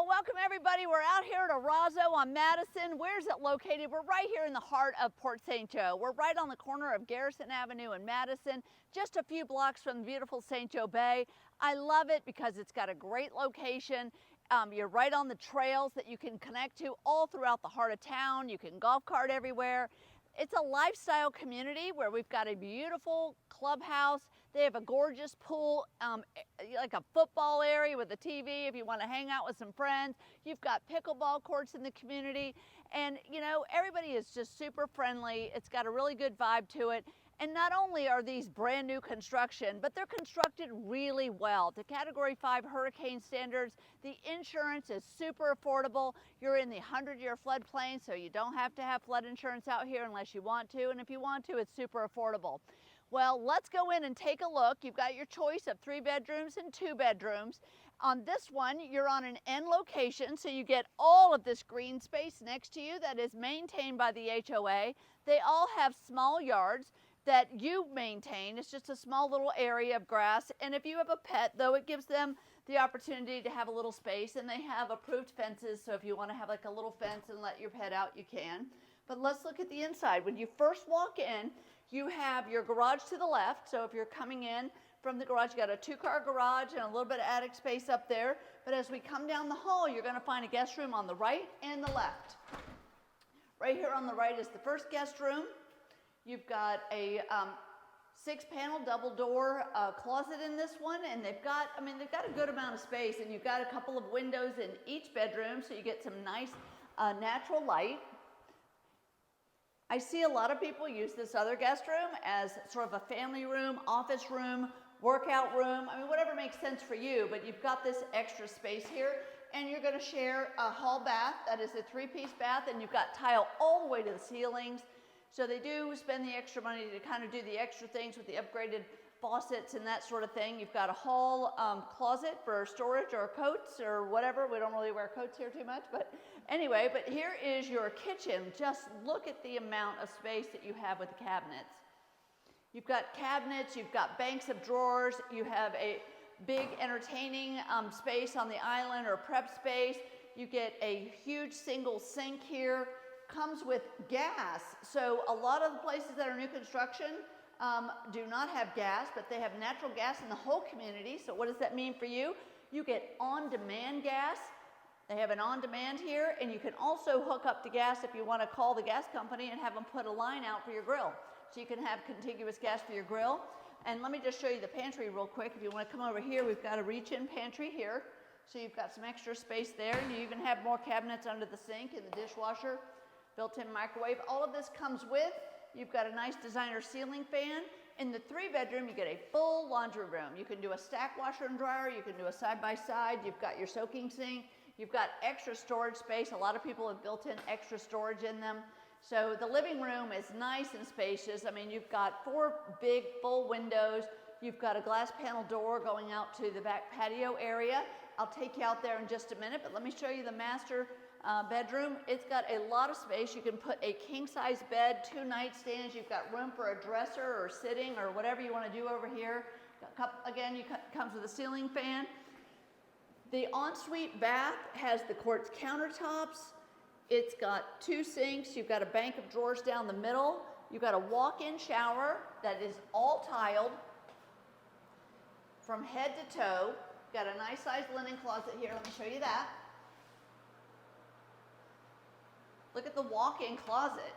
Well, welcome everybody. We're out here at Arazo on Madison. Where's it located? We're right here in the heart of Port St. Joe. We're right on the corner of Garrison Avenue and Madison, just a few blocks from the beautiful St. Joe Bay. I love it because it's got a great location. You're right on the trails that you can connect to all throughout the heart of town. You can golf cart everywhere. It's a lifestyle community where we've got a beautiful clubhouse. They have a gorgeous pool, like a football area with a TV if you want to hang out with some friends. You've got pickleball courts in the community. And, you know, everybody is just super friendly. It's got a really good vibe to it. And not only are these brand new construction, but they're constructed really well. To Category 5 hurricane standards, the insurance is super affordable. You're in the 100-year floodplain, so you don't have to have flood insurance out here unless you want to. And if you want to, it's super affordable. Well, let's go in and take a look. You've got your choice of 3 bedrooms and 2 bedrooms. On this one, you're on an end location, so you get all of this green space next to you that is maintained by the HOA. They all have small yards that you maintain. It's just a small little area of grass. And if you have a pet, though, it gives them the opportunity to have a little space, and they have approved fences. So if you want to have like a little fence and let your pet out, you can. But let's look at the inside. When you first walk in, you have your garage to the left. So if you're coming in from the garage, you got a 2-car garage and a little bit of attic space up there. But as we come down the hall, you're going to find a guest room on the right and the left. Right here on the right is the first guest room. You've got a 6-panel double door closet in this one, and they've got a good amount of space, and you've got a couple of windows in each bedroom, so you get some nice natural light. I see a lot of people use this other guest room as sort of a family room, office room, workout room. I mean, whatever makes sense for you, but you've got this extra space here, and you're going to share a hall bath. That is a 3-piece bath, and you've got tile all the way to the ceilings. So they do spend the extra money to kind of do the extra things with the upgraded faucets and that sort of thing. You've got a hall closet for storage or coats or whatever. We don't really wear coats here too much, but anyway, but here is your kitchen. Just look at the amount of space that you have with the cabinets. You've got cabinets, you've got banks of drawers, you have a big entertaining space on the island or prep space. You get a huge single sink here. Comes with gas. So a lot of the places that are new construction do not have gas, but they have natural gas in the whole community. So what does that mean for you? You get on-demand gas. They have an on-demand here, and you can also hook up to gas if you want to call the gas company and have them put a line out for your grill. So you can have contiguous gas for your grill. And let me just show you the pantry real quick. If you want to come over here, we've got a reach-in pantry here. So you've got some extra space there, and you even have more cabinets under the sink and the dishwasher. Built-in microwave. All of this comes with, you've got a nice designer ceiling fan. In the 3-bedroom, you get a full laundry room. You can do a stack washer and dryer. You can do a side-by-side. You've got your soaking sink. You've got extra storage space. A lot of people have built in extra storage in them. So the living room is nice and spacious. I mean, you've got 4 big full windows. You've got a glass panel door going out to the back patio area. I'll take you out there in just a minute, but let me show you the master bedroom. It's got a lot of space. You can put a king-size bed, 2 nightstands. You've got room for a dresser or sitting or whatever you want to do over here. Again, comes with a ceiling fan. The ensuite bath has the quartz countertops. It's got 2 sinks. You've got a bank of drawers down the middle. You've got a walk-in shower that is all tiled from head to toe. Got a nice sized linen closet here. Let me show you that. Look at the walk-in closet.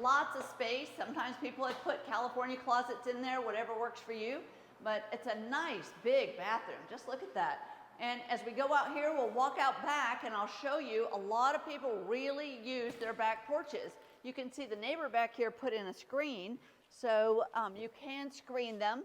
Lots of space. Sometimes people have put California closets in there, whatever works for you. But it's a nice big bathroom. Just look at that. And as we go out here, we'll walk out back and I'll show you a lot of people really use their back porches. You can see the neighbor back here put in a screen. So you can screen them.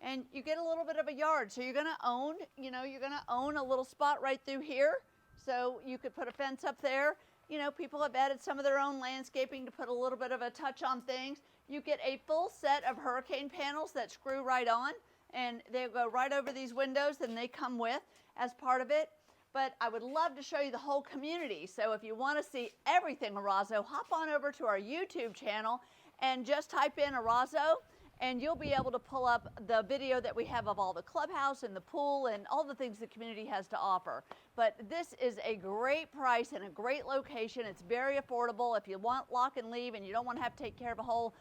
And you get a little bit of a yard. So you're going to own, you're going to own a little spot right through here. So you could put a fence up there. You know, people have added some of their own landscaping to put a little bit of a touch on things. You get a full set of hurricane panels that screw right on, and they go right over these windows, and they come with as part of it. But I would love to show you the whole community. So if you want to see everything Arazo, hop on over to our YouTube channel and just type in Arazo, and you'll be able to pull up the video that we have of all the clubhouse and the pool and all the things the community has to offer. But this is a great price and a great location. It's very affordable. If you want lock and leave and you don't want to have to take care of a whole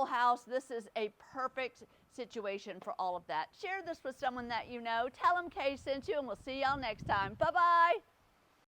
house, this is a perfect situation for all of that. Share this with someone that you know. Tell them Kay sent you, and we'll see y'all next time. Bye-bye.